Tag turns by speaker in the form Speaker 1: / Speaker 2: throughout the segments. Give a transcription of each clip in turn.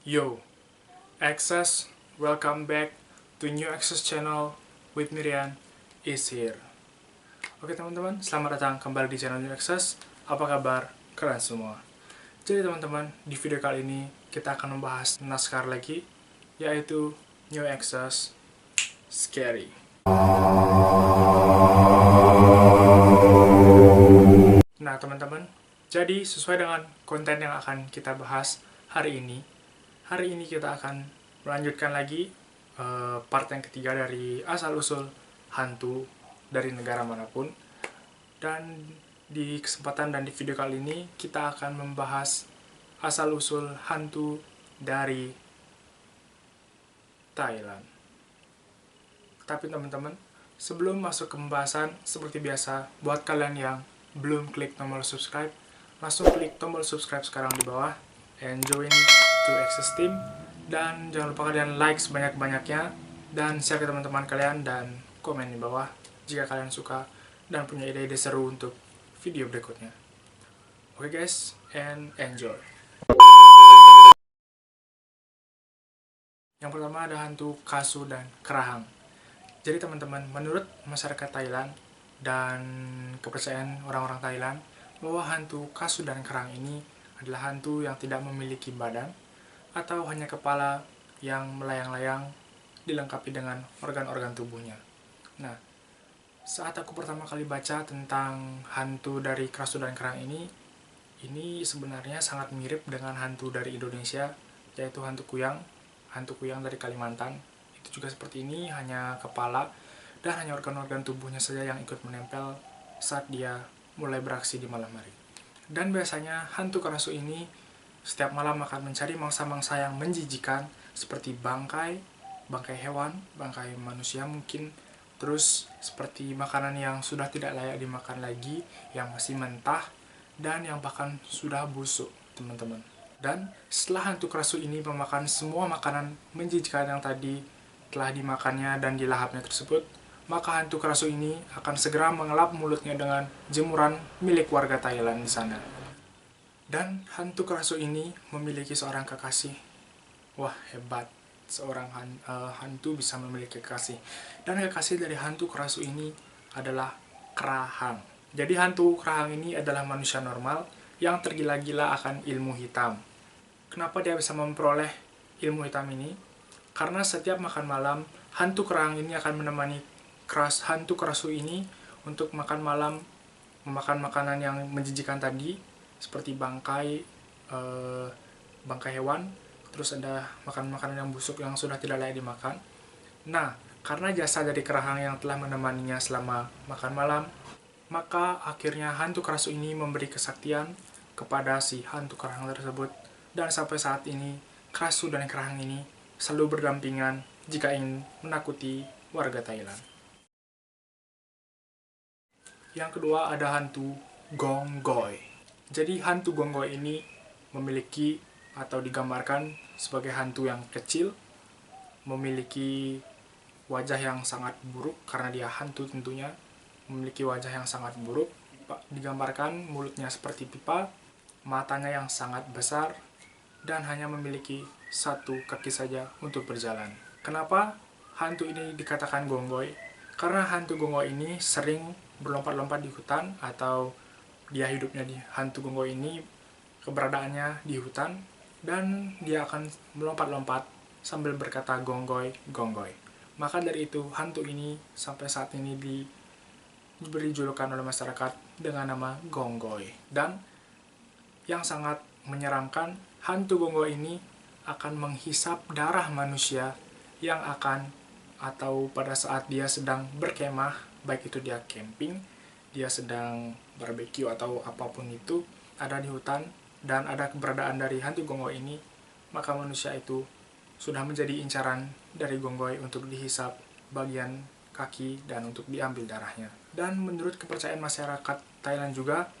Speaker 1: Yo, Access, welcome back to New Access Channel with Miriam is here. Oke teman-teman, selamat datang kembali di channel New Access. Apa kabar kalian semua? Jadi teman-teman, di video kali ini kita akan membahas naskah lagi, yaitu New Access Scary. Nah teman-teman, jadi sesuai dengan konten yang akan kita bahas hari ini kita akan melanjutkan lagi part yang ketiga dari asal-usul hantu dari negara manapun. Dan di kesempatan dan di video kali ini kita akan membahas asal-usul hantu dari Thailand. Tapi teman-teman, sebelum masuk ke pembahasan, seperti biasa, buat kalian yang belum klik tombol subscribe, langsung klik tombol subscribe sekarang di bawah and join to Access Team. Dan jangan lupa kalian like sebanyak-banyaknya dan share ke teman-teman kalian dan komen di bawah jika kalian suka dan punya ide-ide seru untuk video berikutnya. Oke guys, and enjoy. Yang pertama ada hantu Kasu dan Kerahang. Jadi teman-teman, menurut masyarakat Thailand dan kepercayaan orang-orang Thailand, bahwa hantu Kasu dan Kerahang ini adalah hantu yang tidak memiliki badan atau hanya kepala yang melayang-layang dilengkapi dengan organ-organ tubuhnya. Nah, saat aku pertama kali baca tentang hantu dari Kasu dan Kerahang ini sebenarnya sangat mirip dengan hantu dari Indonesia, yaitu hantu kuyang dari Kalimantan. Itu juga seperti ini, hanya kepala dan hanya organ-organ tubuhnya saja yang ikut menempel saat dia mulai beraksi di malam hari. Dan biasanya hantu Kasu ini setiap malam akan mencari mangsa-mangsa yang menjijikan seperti bangkai hewan, bangkai manusia mungkin, terus seperti makanan yang sudah tidak layak dimakan lagi, yang masih mentah, dan yang bahkan sudah busuk, teman-teman. Dan setelah hantu Kasu ini memakan semua makanan menjijikan yang tadi telah dimakannya dan dilahapnya tersebut, maka hantu Kasu ini akan segera mengelap mulutnya dengan jemuran milik warga Thailand di sana. Dan hantu Kasu ini memiliki seorang kekasih. Wah, hebat. Seorang hantu bisa memiliki kekasih. Dan kekasih dari hantu Kasu ini adalah Kerahang. Jadi hantu Kerahang ini adalah manusia normal yang tergila-gila akan ilmu hitam. Kenapa dia bisa memperoleh ilmu hitam ini? Karena setiap makan malam, hantu Kerahang ini akan menemani hantu Kasu ini untuk makan malam, memakan makanan yang menjijikan tadi, seperti bangkai hewan, terus ada makanan yang busuk yang sudah tidak layak dimakan. Nah, karena jasa dari Kerahang yang telah menemaninya selama makan malam, maka akhirnya hantu Kasu ini memberi kesaktian kepada si hantu Kerahang tersebut. Dan sampai saat ini, Kasu dan Kerahang ini selalu berdampingan jika ingin menakuti warga Thailand. Yang kedua ada hantu Gonggoy. Jadi hantu Gonggoy ini memiliki atau digambarkan sebagai hantu yang kecil, memiliki wajah yang sangat buruk karena dia hantu tentunya, memiliki wajah yang sangat buruk, digambarkan mulutnya seperti pipa, matanya yang sangat besar, dan hanya memiliki satu kaki saja untuk berjalan. Kenapa hantu ini dikatakan Gonggoy? Karena hantu Gonggoy ini sering berlompat-lompat di hutan, atau dia hidupnya di hantu Gonggoy ini keberadaannya di hutan, dan dia akan melompat-lompat sambil berkata Gonggoy, Gonggoy. Maka dari itu hantu ini sampai saat ini diberi julukan oleh masyarakat dengan nama Gonggoy. Dan yang sangat menyeramkan, hantu Gonggoy ini akan menghisap darah manusia yang akan, atau pada saat dia sedang berkemah, baik itu dia camping, dia sedang barbecue atau apapun itu, ada di hutan dan ada keberadaan dari hantu Gonggoy ini, maka manusia itu sudah menjadi incaran dari Gonggoy untuk dihisap bagian kaki dan untuk diambil darahnya. Dan menurut kepercayaan masyarakat Thailand juga,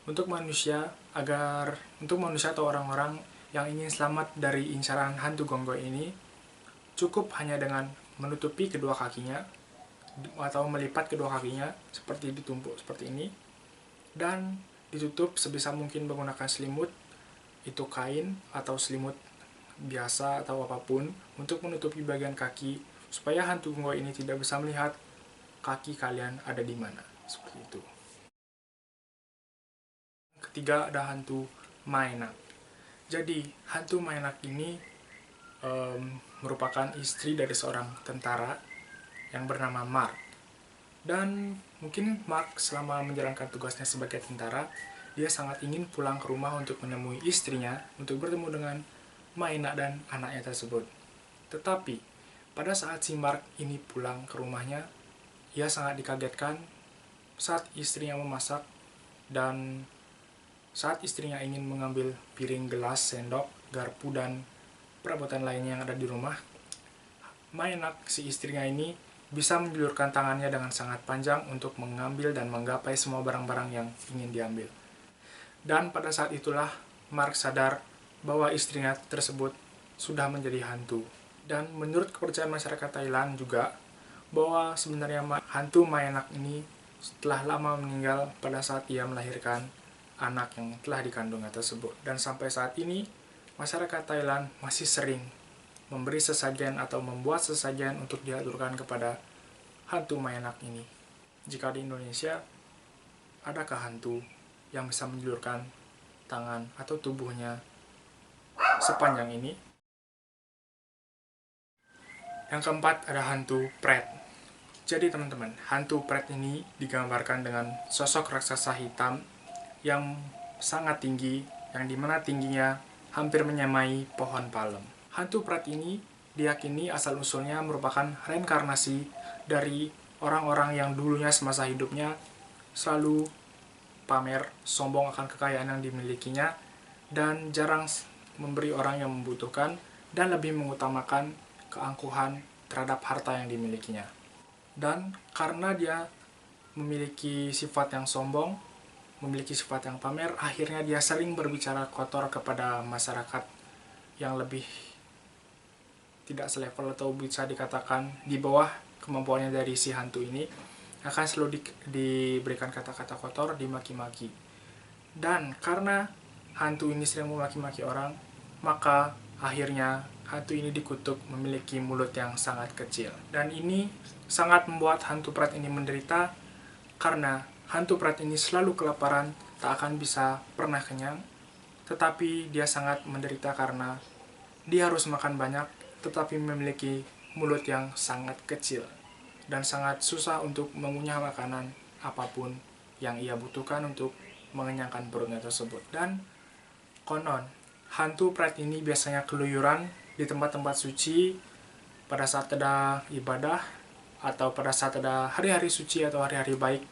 Speaker 1: untuk manusia atau orang-orang yang ingin selamat dari incaran hantu Gonggoy ini, cukup hanya dengan menutupi kedua kakinya atau melipat kedua kakinya seperti ditumpuk seperti ini, dan ditutup sebisa mungkin menggunakan selimut, itu kain atau selimut biasa atau apapun untuk menutupi bagian kaki supaya hantu goa ini tidak bisa melihat kaki kalian ada di mana. Seperti itu. Ketiga ada hantu Maenak. Jadi hantu Maenak ini merupakan istri dari seorang tentara yang bernama Mark. Dan mungkin Mark selama menjalankan tugasnya sebagai tentara, dia sangat ingin pulang ke rumah untuk menemui istrinya, untuk bertemu dengan Maenak dan anaknya tersebut. Tetapi pada saat si Mark ini pulang ke rumahnya, ia sangat dikagetkan saat istrinya memasak, dan saat istrinya ingin mengambil piring, gelas, sendok, garpu, dan perabotan lainnya yang ada di rumah, Maenak, si istrinya ini, bisa menjulurkan tangannya dengan sangat panjang untuk mengambil dan menggapai semua barang-barang yang ingin diambil. Dan pada saat itulah Mark sadar bahwa istrinya tersebut sudah menjadi hantu. Dan menurut kepercayaan masyarakat Thailand juga, bahwa sebenarnya hantu Maenak ini setelah lama meninggal pada saat ia melahirkan anak yang telah dikandungnya tersebut. Dan sampai saat ini, masyarakat Thailand masih sering memberi sesajen atau membuat sesajen untuk diaturkan kepada hantu Maenak ini. Jika di Indonesia, adakah hantu yang bisa menjulurkan tangan atau tubuhnya sepanjang ini? Yang keempat ada hantu Pret. Jadi teman-teman, hantu Pret ini digambarkan dengan sosok raksasa hitam yang sangat tinggi, yang dimana tingginya hampir menyamai pohon palem. Hantu Pret ini diyakini asal-usulnya merupakan reinkarnasi dari orang-orang yang dulunya semasa hidupnya selalu pamer, sombong akan kekayaan yang dimilikinya, dan jarang memberi orang yang membutuhkan, dan lebih mengutamakan keangkuhan terhadap harta yang dimilikinya. Dan karena dia memiliki sifat yang sombong, memiliki sifat yang pamer, akhirnya dia sering berbicara kotor kepada masyarakat yang lebih tidak selevel atau bisa dikatakan di bawah kemampuannya dari si hantu ini, akan selalu diberikan kata-kata kotor, dimaki-maki. Dan karena hantu ini sering memaki-maki orang, maka akhirnya hantu ini dikutuk memiliki mulut yang sangat kecil. Dan ini sangat membuat hantu Pret ini menderita, karena hantu Pret ini selalu kelaparan, tak akan bisa pernah kenyang. Tetapi dia sangat menderita karena dia harus makan banyak, tetapi memiliki mulut yang sangat kecil dan sangat susah untuk mengunyah makanan apapun yang ia butuhkan untuk mengenyangkan perutnya tersebut. Dan konon, hantu Pret ini biasanya keluyuran di tempat-tempat suci pada saat ada ibadah, atau pada saat ada hari-hari suci atau hari-hari baik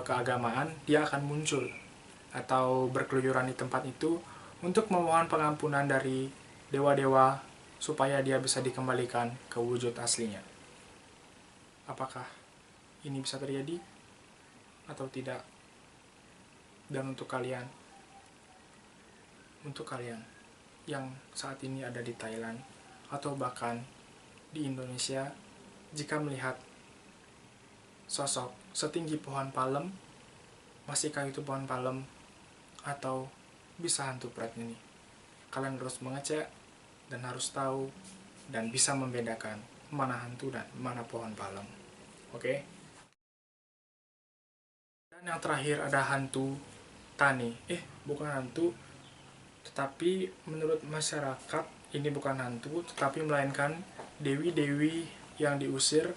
Speaker 1: keagamaan. Dia akan muncul atau berkeluyuran di tempat itu untuk memohon pengampunan dari dewa-dewa supaya dia bisa dikembalikan ke wujud aslinya. Apakah ini bisa terjadi atau tidak? Dan untuk kalian yang saat ini ada di Thailand atau bahkan di Indonesia, jika melihat sosok setinggi pohon palem, masihkah itu pohon palem atau bisa hantu Pret ini? Kalian harus mengecek dan harus tahu dan bisa membedakan mana hantu dan mana pohon palem. Oke? Dan yang terakhir ada hantu Tani. Bukan hantu, tetapi menurut masyarakat ini bukan hantu, tetapi melainkan dewi-dewi yang diusir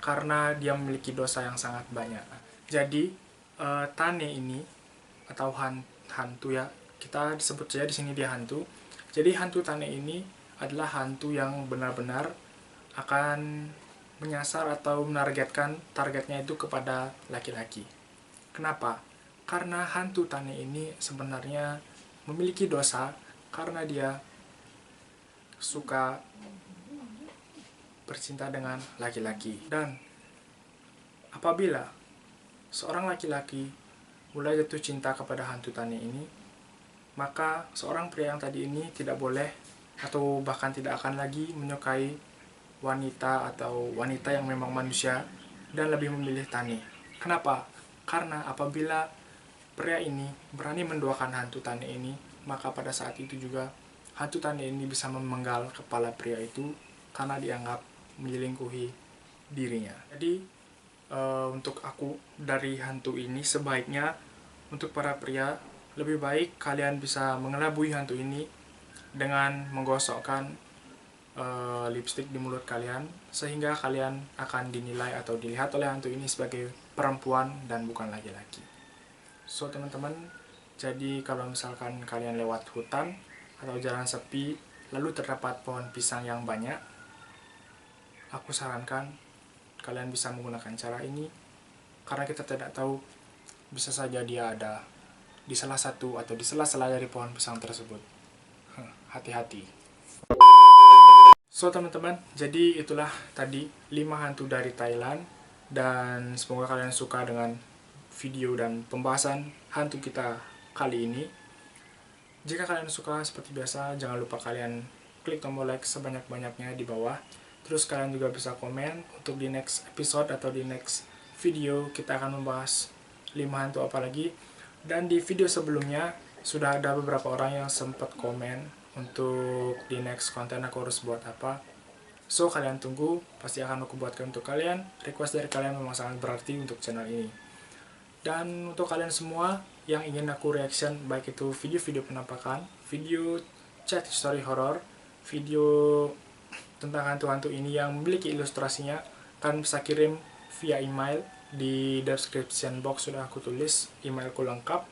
Speaker 1: karena dia memiliki dosa yang sangat banyak. Jadi Tani ini atau hantu ya, kita sebut saja di sini dia hantu. Jadi hantu Tani ini adalah hantu yang benar-benar akan menyasar atau menargetkan targetnya itu kepada laki-laki. Kenapa? Karena hantu Tani ini sebenarnya memiliki dosa karena dia suka bercinta dengan laki-laki. Dan apabila seorang laki-laki mulai jatuh cinta kepada hantu Tani ini, maka seorang pria yang tadi ini tidak boleh atau bahkan tidak akan lagi menyukai wanita atau wanita yang memang manusia dan lebih memilih Tani. Kenapa? Karena apabila pria ini berani menduakan hantu Tani ini, maka pada saat itu juga hantu tanda ini bisa memenggal kepala pria itu karena dianggap menyelingkuhi dirinya. Jadi untuk aku dari hantu ini, sebaiknya untuk para pria lebih baik kalian bisa mengelabui hantu ini dengan menggosokkan lipstik di mulut kalian, sehingga kalian akan dinilai atau dilihat oleh hantu ini sebagai perempuan dan bukan laki-laki. So teman-teman, jadi kalau misalkan kalian lewat hutan atau jalan sepi lalu terdapat pohon pisang yang banyak, aku sarankan kalian bisa menggunakan cara ini, karena kita tidak tahu, bisa saja dia ada di salah satu atau di sela-sela dari pohon pisang tersebut. Hati-hati. So teman-teman, jadi itulah tadi 5 hantu dari Thailand, dan semoga kalian suka dengan video dan pembahasan hantu kita kali ini. Jika kalian suka, seperti biasa jangan lupa kalian klik tombol like sebanyak-banyaknya di bawah. Terus kalian juga bisa komen untuk di next episode atau di next video kita akan membahas 5 hantu apa lagi. Dan di video sebelumnya sudah ada beberapa orang yang sempat komen untuk di next konten aku harus buat apa. So kalian tunggu, pasti akan aku buatkan untuk kalian. Request dari kalian memang sangat berarti untuk channel ini. Dan untuk kalian semua yang ingin aku reaction, baik itu video-video penampakan, video chat history horror, video tentang hantu-hantu ini yang memiliki ilustrasinya, kalian bisa kirim via email. Di description box sudah aku tulis emailku lengkap.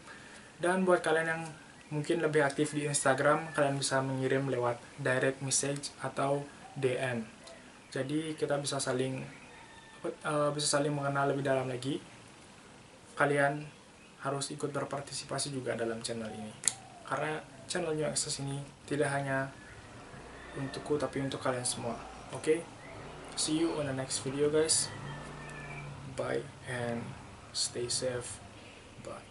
Speaker 1: Dan buat kalian yang mungkin lebih aktif di Instagram, kalian bisa mengirim lewat direct message atau DM. Jadi kita bisa saling mengenal lebih dalam lagi. Kalian harus ikut berpartisipasi juga dalam channel ini, karena channel New Access ini tidak hanya untukku tapi untuk kalian semua. Oke? See you on the next video guys. Bye and stay safe. Bye.